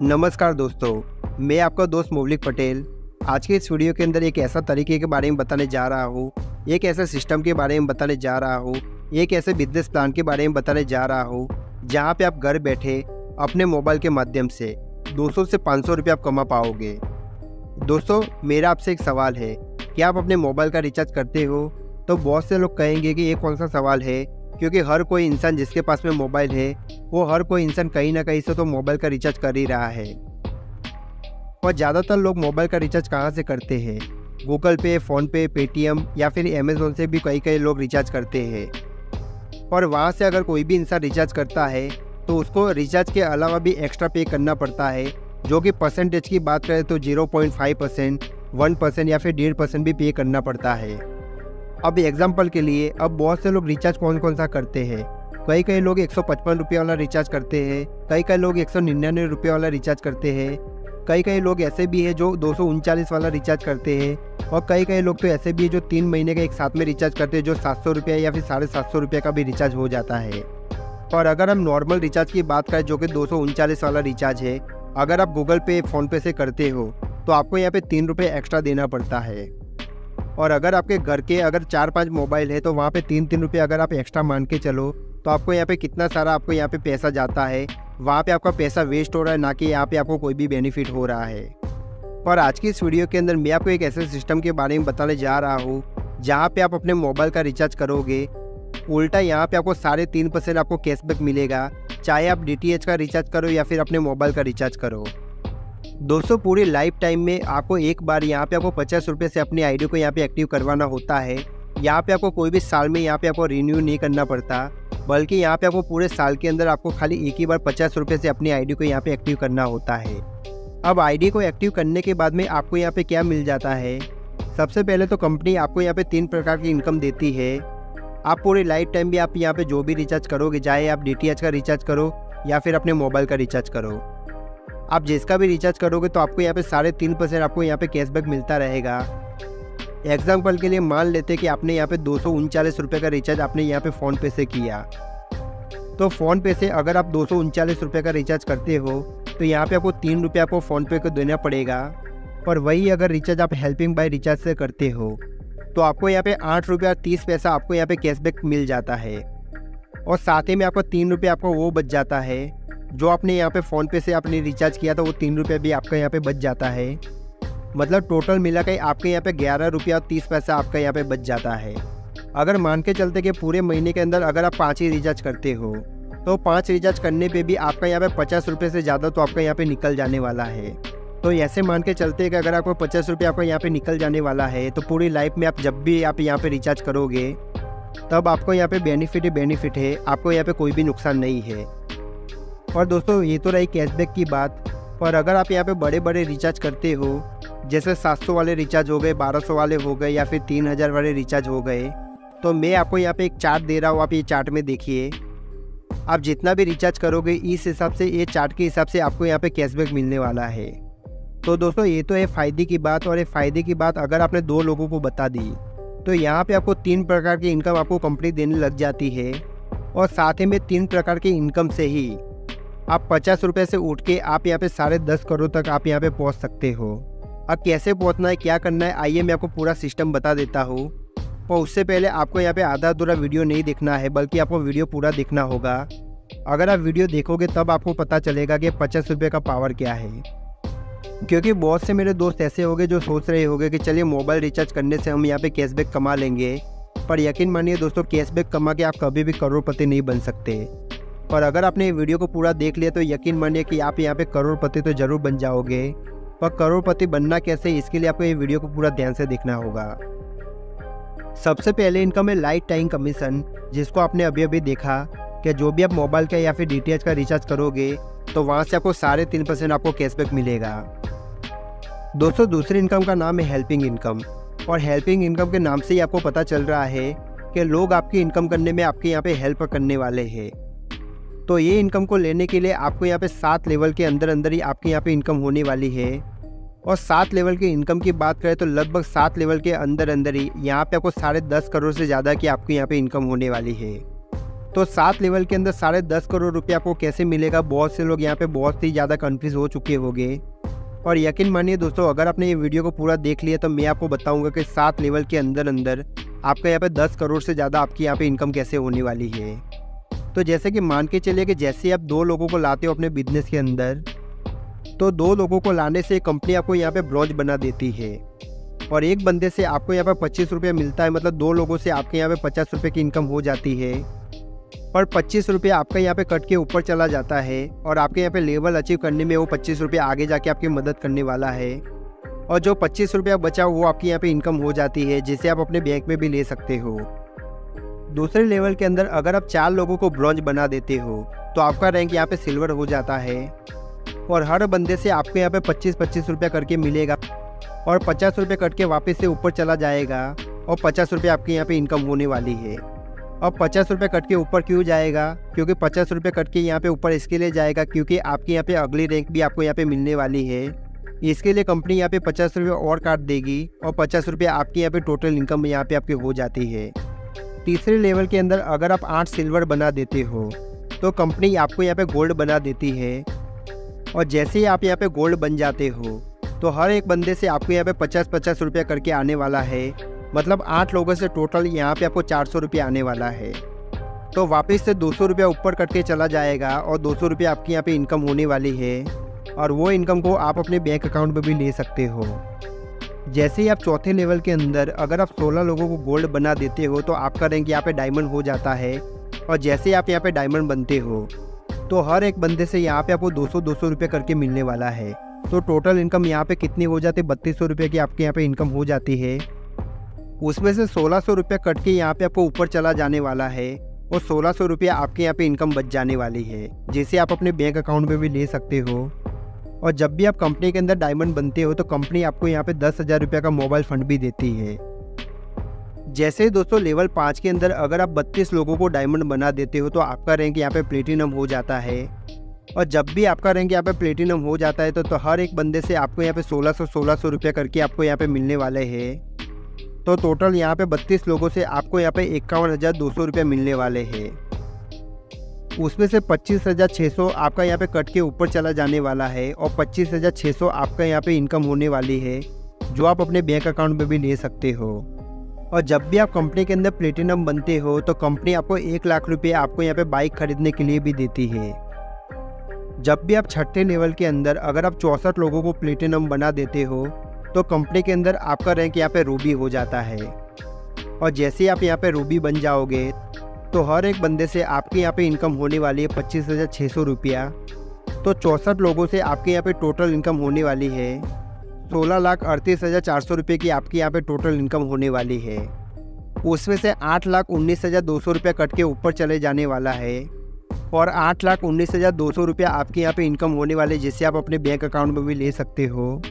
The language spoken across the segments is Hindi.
नमस्कार दोस्तों, मैं आपका दोस्त मौलिक पटेल। आज के इस वीडियो के अंदर एक ऐसा तरीके के बारे में बताने जा रहा हूँ, एक ऐसे सिस्टम के बारे में बताने जा रहा हूँ, एक ऐसे बिजनेस प्लान के बारे में बताने जा रहा हूँ जहाँ पे आप घर बैठे अपने मोबाइल के माध्यम से 200 से 500 रुपये आप कमा पाओगे। दोस्तों, मेरा आपसे एक सवाल है कि आप अपने मोबाइल का रिचार्ज करते हो? तो बहुत से लोग कहेंगे कि ये कौन सा सवाल है, क्योंकि हर कोई इंसान जिसके पास में मोबाइल है वो हर कोई इंसान कहीं ना कहीं से तो मोबाइल का रिचार्ज कर ही रहा है। और ज़्यादातर लोग मोबाइल का रिचार्ज कहाँ से करते हैं? गूगल पे, फ़ोनपे, पेटीएम या फिर अमेज़ोन से भी कई लोग रिचार्ज करते हैं। और वहाँ से अगर कोई भी इंसान रिचार्ज करता है तो उसको रिचार्ज के अलावा भी एक्स्ट्रा पे करना पड़ता है, जो कि परसेंटेज की बात करें तो 0.5%, 1% या फिर 1.5% भी पे करना पड़ता है। अब एग्जाम्पल के लिए, अब बहुत से लोग रिचार्ज कौन सा करते हैं। कई लोग 155 रुपये वाला रिचार्ज करते हैं, कई लोग 199 रुपये वाला रिचार्ज करते हैं, कई लोग ऐसे भी हैं जो 239 वाला रिचार्ज करते हैं, और कई लोग तो ऐसे भी हैं जो 3 महीने का एक साथ में रिचार्ज करते हैं, जो 700 रुपये या फिर 750 रुपये का भी रिचार्ज हो जाता है। और अगर हम नॉर्मल रिचार्ज की बात करें जो कि 239 वाला रिचार्ज है, अगर आप गूगल पे, फ़ोनपे से करते हो तो आपको यहाँ पे 3 रुपये एक्स्ट्रा देना पड़ता है। और अगर आपके घर के अगर 4-5 मोबाइल है तो वहाँ पे 3-3 रुपये अगर आप एक्स्ट्रा मान के चलो तो आपको यहाँ पे कितना सारा आपको यहाँ पे पैसा जाता है। वहाँ पे आपका पैसा वेस्ट हो रहा है, ना कि यहाँ पे आपको कोई भी बेनिफिट हो रहा है। और आज की इस वीडियो के अंदर मैं आपको एक ऐसे सिस्टम के बारे में बताने जा रहा हूँ जहाँ पे आप अपने मोबाइल का रिचार्ज करोगे, उल्टा यहाँ पे आपको 3.5% आपको कैशबैक मिलेगा, चाहे आप DTH का रिचार्ज करो या फिर अपने मोबाइल का रिचार्ज करो। दोस्तों, पूरी लाइफ टाइम में आपको एक बार यहाँ पे आपको 50 रुपये से अपनी आईडी को यहाँ पे एक्टिव करवाना होता है। यहाँ पे आपको कोई भी साल में यहाँ पे आपको रिन्यू नहीं करना पड़ता, बल्कि यहाँ पे आपको पूरे साल के अंदर आपको खाली एक ही बार 50 रुपये से अपनी आईडी को यहाँ पे एक्टिव करना होता है। अब आईडी को एक्टिव करने के बाद में आपको यहाँ पे क्या मिल जाता है? सबसे पहले तो कंपनी आपको यहाँ पे 3 प्रकार की इनकम देती है। आप पूरी लाइफ टाइम भी आप यहाँ पे जो भी रिचार्ज करोगे, चाहे आप DTH का रिचार्ज करो या फिर अपने मोबाइल का रिचार्ज करो, आप जिसका भी रिचार्ज करोगे तो आपको यहाँ पे 3.5% आपको यहाँ पे कैशबैक मिलता रहेगा। एग्जाम्पल के लिए मान लेते कि आपने यहाँ पे 239 रुपये का रिचार्ज आपने यहाँ पे फ़ोनपे से किया, तो फ़ोनपे से अगर आप 239 रुपये का रिचार्ज करते हो तो यहाँ पे आपको 3 रुपये आपको फ़ोनपे को देना पड़ेगा। और वही अगर रिचार्ज आप हेल्पिंग बाय रिचार्ज से करते हो तो आपको यहाँ पे 8 रुपये और 30 पैसा आपको यहाँ पे कैशबैक मिल जाता है। और साथ ही में आपको 3 रुपये आपको वो बच जाता है जो आपने यहाँ पे फ़ोनपे से आपने रिचार्ज किया था, वो 3 रुपये भी आपका यहाँ पे बच जाता है। मतलब टोटल मिला के आपके यहाँ पे 11 रुपया और 30 पैसा आपका यहाँ पे बच जाता है। अगर मान के चलते कि पूरे महीने के अंदर अगर आप 5 ही रिचार्ज करते हो तो 5 रिचार्ज करने पे भी आपका यहाँ पे 50 रुपये से ज़्यादा तो आपका यहाँ पे निकल जाने वाला है। तो ऐसे मान के चलते कि अगर आपको 50 रुपये आपका यहाँ पे निकल जाने वाला है तो पूरी लाइफ में आप जब भी आप यहाँ पे रिचार्ज करोगे तब आपको यहाँ पे बेनिफिट है, आपको यहाँ पे कोई भी नुकसान नहीं है। और दोस्तों, ये तो रही कैशबैक की बात। पर अगर आप यहाँ पे बड़े रिचार्ज करते हो, जैसे 700 वाले रिचार्ज हो गए, 1200 वाले हो गए या फिर 3000 वाले रिचार्ज हो गए, तो मैं आपको यहाँ पे एक चार्ट दे रहा हूँ, आप ये चार्ट में देखिए। आप जितना भी रिचार्ज करोगे इस हिसाब से, ये चार्ट के हिसाब से आपको यहाँ पे कैशबैक मिलने वाला है। तो दोस्तों, ये तो है फ़ायदे की बात। और ये फ़ायदे की बात अगर आपने 2 लोगों को बता दी तो यहाँ पर आपको 3 प्रकार की इनकम आपको कंपनी देने लग जाती है। और साथ ही में 3 प्रकार की इनकम से ही आप 50 रुपये से उठ के आप यहाँ पे 10.5 करोड़ तक आप यहाँ पे पहुँच सकते हो। अब कैसे पहुँचना है, क्या करना है, आइए मैं आपको पूरा सिस्टम बता देता हूँ। और उससे पहले आपको यहाँ पे आधा अधूरा वीडियो नहीं देखना है, बल्कि आपको वीडियो पूरा देखना होगा। अगर आप वीडियो देखोगे तब आपको पता चलेगा कि 50 रुपये का पावर क्या है। क्योंकि बहुत से मेरे दोस्त ऐसे होंगे जो सोच रहे होंगे कि चलिए मोबाइल रिचार्ज करने से हम यहाँ पे कैशबैक कमा लेंगे। पर यकीन मानिए दोस्तों, कैशबैक कमा के आप कभी भी करोड़पति नहीं बन सकते। और अगर आपने वीडियो को पूरा देख लिया तो यकीन मानिए कि आप यहाँ पे करोड़पति तो ज़रूर बन जाओगे। पर करोड़पति बनना कैसे, इसके लिए आपको ये वीडियो को पूरा ध्यान से देखना होगा। सबसे पहले इनकम है लाइफ टाइम कमीशन, जिसको आपने अभी देखा कि जो भी आप मोबाइल का या फिर DTH का रिचार्ज करोगे तो वहाँ से आपको 3.5% आपको कैशबैक मिलेगा। दोस्तों, दूसरी इनकम का नाम है हेल्पिंग इनकम। और हेल्पिंग इनकम के नाम से ही आपको पता चल रहा है कि लोग आपकी इनकम करने में आपके यहाँ पे हेल्प करने वाले हैं। तो ये इनकम को लेने के लिए आपको यहाँ पे 7 लेवल के अंदर ही आपके यहाँ पे इनकम होने वाली है। और 7 लेवल की इनकम की बात करें तो लगभग 7 लेवल के अंदर ही यहाँ पे आपको 10.5 करोड़ से ज़्यादा की आपकी यहाँ पे इनकम होने वाली है। तो 7 लेवल के अंदर 10.5 करोड़ रुपये आपको कैसे मिलेगा, बहुत से लोग यहाँ पे बहुत ही ज़्यादा कन्फ्यूज़ हो चुके होंगे। और यकीन मानिए दोस्तों, अगर आपने ये वीडियो को पूरा देख लिया तो मैं आपको बताऊंगा कि 7 लेवल के अंदर अंदर आपका यहाँ पे 10 करोड़ से ज़्यादा आपकी यहाँ पे इनकम कैसे होने वाली है। तो जैसे कि मान के चलिए कि जैसे आप 2 लोगों को लाते हो अपने बिजनेस के अंदर, तो 2 लोगों को लाने से कंपनी आपको यहाँ पे ब्रोंज बना देती है और एक बंदे से आपको यहाँ पे 25 रुपये मिलता है। मतलब 2 लोगों से आपके यहाँ पे 50 रुपये की इनकम हो जाती है और 25 रुपये आपका यहाँ पे कट के ऊपर चला जाता है और आपके यहाँ पे लेवल अचीव करने में वो 25 रुपये आगे जाके आपकी मदद करने वाला है। और जो 25 रुपये बचा वो आपकी यहाँ पे इनकम हो जाती है, जिसे आप अपने बैंक में भी ले सकते हो। दूसरे लेवल के अंदर अगर आप 4 लोगों को ब्रॉन्ज बना देते हो तो आपका रैंक यहाँ पे सिल्वर हो जाता है और हर बंदे से आपको यहाँ पे 25-25 रुपये करके मिलेगा और 50 रुपये कट के वापस से ऊपर चला जाएगा और 50 रुपये आपके यहाँ पे इनकम होने वाली है। और 50 रुपये कट के ऊपर क्यों जाएगा, क्योंकि 50 रुपये कट के यहाँ पे ऊपर इसके लिए जाएगा क्योंकि आपके यहाँ पे अगली रैंक भी आपको यहाँ पे मिलने वाली है। इसके लिए कंपनी यहाँ पे 50 रुपये और काट देगी और 50 रुपये आपकी यहाँ पे टोटल इनकम यहाँ पे आपकी हो जाती है। तीसरे लेवल के अंदर अगर आप 8 सिल्वर बना देते हो तो कंपनी आपको यहाँ पे गोल्ड बना देती है और जैसे ही आप यहाँ पे गोल्ड बन जाते हो तो हर एक बंदे से आपको यहाँ पे 50-50 रुपये करके आने वाला है। मतलब 8 लोगों से टोटल यहाँ पे आपको 400 रुपये आने वाला है। तो वापस से 200 रुपया ऊपर कट के चला जाएगा और 200 रुपये आपकी यहाँ पे इनकम होने वाली है और वो इनकम को आप अपने बैंक अकाउंट में भी ले सकते हो। जैसे ही आप चौथे लेवल के अंदर अगर आप 16 लोगों को गोल्ड बना देते हो तो आपका रैंक यहाँ पे डायमंड हो जाता है और जैसे ही आप यहाँ पे डायमंड बनते हो तो हर एक बंदे से यहाँ पे आपको 200-200 रुपये करके मिलने वाला है। तो टोटल इनकम यहाँ पे कितनी हो जाती है, 3200 रुपये की आपके यहाँ पे इनकम हो जाती है। उसमें से 1600 रुपये कट के यहाँ पे आपको ऊपर चला जाने वाला है और 1600 रुपये आपके यहाँ पे इनकम बच जाने वाली है, जिसे आप अपने बैंक अकाउंट में भी ले सकते हो। और जब भी आप कंपनी के अंदर डायमंड बनते हो तो कंपनी आपको यहाँ पे 10,000 रुपये का मोबाइल फंड भी देती है। जैसे ही दोस्तों लेवल 5 के अंदर अगर आप 32 लोगों को डायमंड बना देते हो तो आपका रैंक यहाँ पे प्लेटिनम हो जाता है और जब भी आपका रैंक यहाँ पे प्लेटिनम हो जाता है तो हर एक बंदे से आपको यहाँ पे 1600 रुपये करके आपको यहाँ पे मिलने वाले हैं। तो टोटल यहाँ पे 32 लोगों से आपको यहाँ पे 51,200 रुपये मिलने वाले हैं। उसमें से 25,600 आपका यहाँ पे कट के ऊपर चला जाने वाला है और 25,600 आपका यहाँ पे इनकम होने वाली है, जो आप अपने बैंक अकाउंट में भी ले सकते हो। और जब भी आप कंपनी के अंदर प्लेटिनम बनते हो तो कंपनी आपको 1 लाख रुपये आपको यहाँ पे बाइक खरीदने के लिए भी देती है। जब भी आप छठे लेवल के अंदर अगर आप 64 लोगों को प्लेटिनम बना देते हो तो कंपनी के अंदर आपका रैंक यहाँ पे रूबी हो जाता है और जैसे ही आप यहाँ पे रूबी बन जाओगे तो हर एक बंदे से आपके यहाँ पे इनकम होने वाली है 25,600 रुपया। तो 64 लोगों से आपके यहाँ पे टोटल इनकम होने वाली है 16,38,400 रुपये की आपकी यहाँ पे टोटल इनकम होने वाली है। उसमें से 8,19,200 रुपया कट के ऊपर चले जाने वाला है और 8,19,200 रुपया आपके यहाँ पे इनकम होने वाले, जिससे आप अपने बैंक अकाउंट में भी ले सकते हो।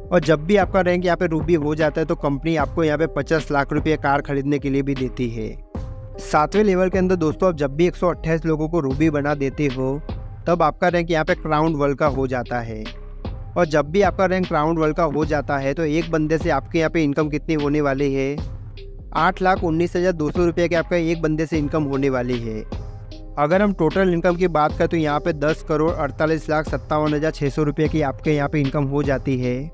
और जब भी आपका रैंक यहाँ पे रूबी हो जाता है तो कंपनी आपको यहाँ पे 50 लाख रुपये कार खरीदने के लिए भी देती है। 7वें लेवल के अंदर दोस्तों आप जब भी 128 लोगों को रूबी बना देते हो तब आपका रैंक यहाँ पे क्राउन वर्ल्ड का हो जाता है और जब भी आपका रैंक क्राउन वर्ल्ड का हो जाता है तो एक बंदे से आपके यहाँ पे इनकम कितनी होने वाली है, 8,19,200 रुपये के आपका एक बंदे से इनकम होने वाली है। अगर हम टोटल इनकम की बात करें तो यहाँ पे 10,48,57,600 रुपये की आपके यहाँ पे इनकम हो जाती है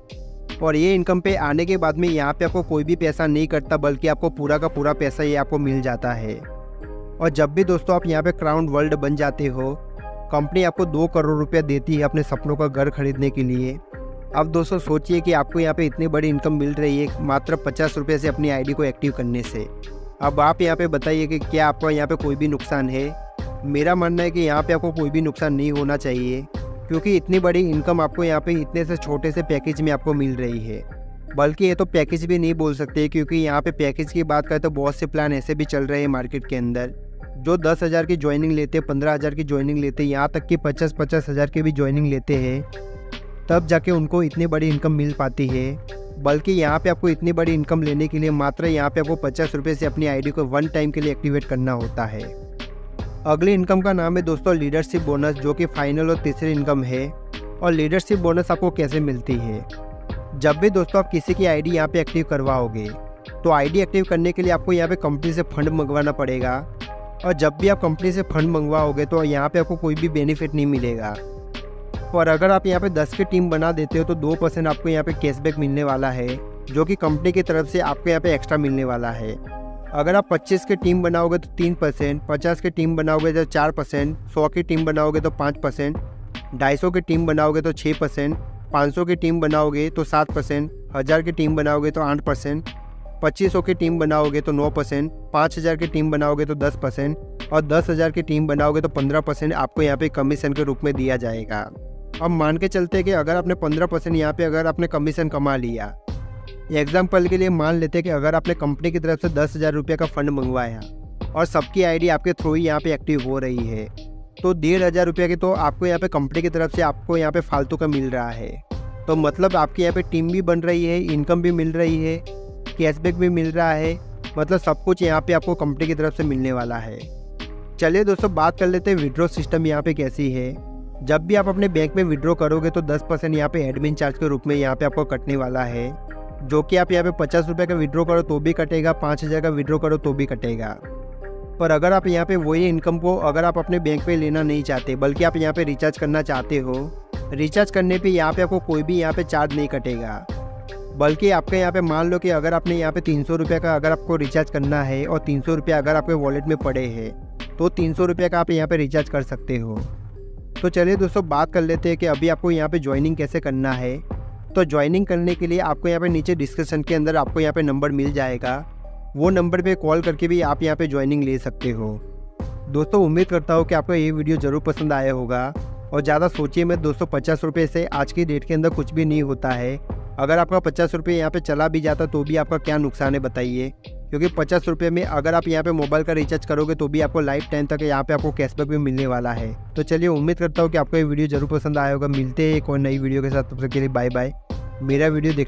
और ये इनकम पे आने के बाद में यहाँ पे आपको कोई भी पैसा नहीं कटता, बल्कि आपको पूरा का पूरा पैसा ये आपको मिल जाता है। और जब भी दोस्तों आप यहाँ पे क्राउन वर्ल्ड बन जाते हो, कंपनी आपको 2 करोड़ रुपया देती है अपने सपनों का घर खरीदने के लिए। अब दोस्तों सोचिए कि आपको यहाँ पे इतनी बड़ी इनकम मिल रही है मात्र 50 रुपये से अपनी आईडी को एक्टिव करने से। अब आप यहाँ पे बताइए कि क्या आपको यहाँ पे कोई भी नुकसान है। मेरा मानना है कि यहाँ पे आपको कोई भी नुकसान नहीं होना चाहिए, क्योंकि इतनी बड़ी इनकम आपको यहाँ पे इतने से छोटे से पैकेज में आपको मिल रही है। बल्कि ये तो पैकेज भी नहीं बोल सकते, क्योंकि यहाँ पे पैकेज की बात करें तो बहुत से प्लान ऐसे भी चल रहे हैं मार्केट के अंदर जो 10,000 की ज्वाइनिंग लेते हैं, 15,000 की ज्वाइनिंग लेते हैं, यहाँ तक कि 50-50 हज़ार की भी ज्वाइनिंग लेते हैं, तब जाके उनको इतनी बड़ी इनकम मिल पाती है। बल्कि यहाँ पे आपको इतनी बड़ी इनकम लेने के लिए मात्र यहाँ पे आपको 50 रुपये से अपनी आईडी को 1 टाइम के लिए एक्टिवेट करना होता है। अगली इनकम का नाम है दोस्तों लीडरशिप बोनस, जो कि फाइनल और तीसरी इनकम है। और लीडरशिप बोनस आपको कैसे मिलती है, जब भी दोस्तों आप किसी की आईडी यहाँ पे एक्टिव करवाओगे तो आईडी एक्टिव करने के लिए आपको यहाँ पे कंपनी से फंड मंगवाना पड़ेगा और जब भी आप कंपनी से फंड मंगवाओगे तो यहाँ पे आपको कोई भी बेनिफिट नहीं मिलेगा। और अगर आप यहाँ पे 10 की टीम बना देते हो तो 2% आपको यहाँ पे कैशबैक मिलने वाला है, जो कि कंपनी की तरफ से आपको यहाँ पे एक्स्ट्रा मिलने वाला है। अगर आप 25 की टीम बनाओगे तो 3%, 50 की टीम बनाओगे तो 4%, 100 की टीम बनाओगे तो 5%, 250 की टीम बनाओगे तो 6%, 500 की टीम बनाओगे तो 7%, 1000 की टीम बनाओगे तो 8%, 2500 की टीम बनाओगे तो 9%, 5000 की टीम बनाओगे तो 10% और 10,000 की टीम बनाओगे तो 15% आपको यहाँ पे कमीशन के रूप में दिया जाएगा। अब मान के चलते हैं कि अगर आपने 15% यहाँ पे अगर आपने कमीशन कमा लिया, एग्जाम्पल के लिए मान लेते हैं कि अगर आपने कंपनी की तरफ से 10,000 रुपये का फंड मंगवाया और सबकी आईडी आपके थ्रू ही यहाँ पे एक्टिव हो रही है, तो 1,500 रुपये की तो आपको यहाँ पे कंपनी की तरफ से आपको यहाँ पे फालतू का मिल रहा है। तो मतलब आपकी यहाँ पे टीम भी बन रही है, इनकम भी मिल रही है, कैशबैक भी मिल रहा है, मतलब सब कुछ यहाँ पे आपको कंपनी की तरफ से मिलने वाला है। चलिए दोस्तों, बात कर लेते हैं विड्रॉ सिस्टम यहाँ पे कैसी है। जब भी आप अपने बैंक में विड्रॉ करोगे तो 10% यहाँ पे एडमिन चार्ज के रूप में यहाँ पे आपको कटने वाला है, जो कि आप यहाँ पे 50 रुपये का विड्रॉ करो तो भी कटेगा, 5,000 का विड्रॉ करो तो भी कटेगा। पर अगर आप यहाँ पे वही इनकम को अगर आप अपने बैंक पे लेना नहीं चाहते, बल्कि आप यहाँ पे रिचार्ज करना चाहते हो, रिचार्ज करने पे यहाँ पे आपको कोई भी यहाँ पे चार्ज नहीं कटेगा। बल्कि आपके यहाँ पे मान लो कि अगर आपने यहाँ पे 300 रुपये का अगर आपको रिचार्ज करना है और 300 रुपये अगर आपके वॉलेट में पड़े हैं तो 300 रुपये का आप यहाँ पे रिचार्ज कर सकते हो। तो चलिए दोस्तों, बात कर लेते हैं कि अभी आपको यहाँ पे ज्वाइनिंग कैसे करना है। तो ज्वाइनिंग करने के लिए आपको यहाँ पे नीचे डिस्क्रिप्शन के अंदर आपको यहाँ पे नंबर मिल जाएगा, वो नंबर पे कॉल करके भी आप यहाँ पे ज्वाइनिंग ले सकते हो। दोस्तों, उम्मीद करता हूँ कि आपको ये वीडियो ज़रूर पसंद आया होगा और ज़्यादा सोचिए मत दोस्तों, 50 रुपये से आज की डेट के अंदर कुछ भी नहीं होता है। अगर आपका 50 रुपये यहाँ पे चला भी जाता तो भी आपका क्या नुकसान है बताइए, क्योंकि 50 रुपये में अगर आप यहाँ पे मोबाइल का रिचार्ज करोगे तो भी आपको लाइफ टाइम तक यहाँ पे आपको कैशबैक भी मिलने वाला है। तो चलिए, उम्मीद करता हूँ कि आपको ये वीडियो जरूर पसंद आया होगा। मिलते हैं एक और नई वीडियो के साथ, तब तक के लिए बाय बाय। मेरा वीडियो देखने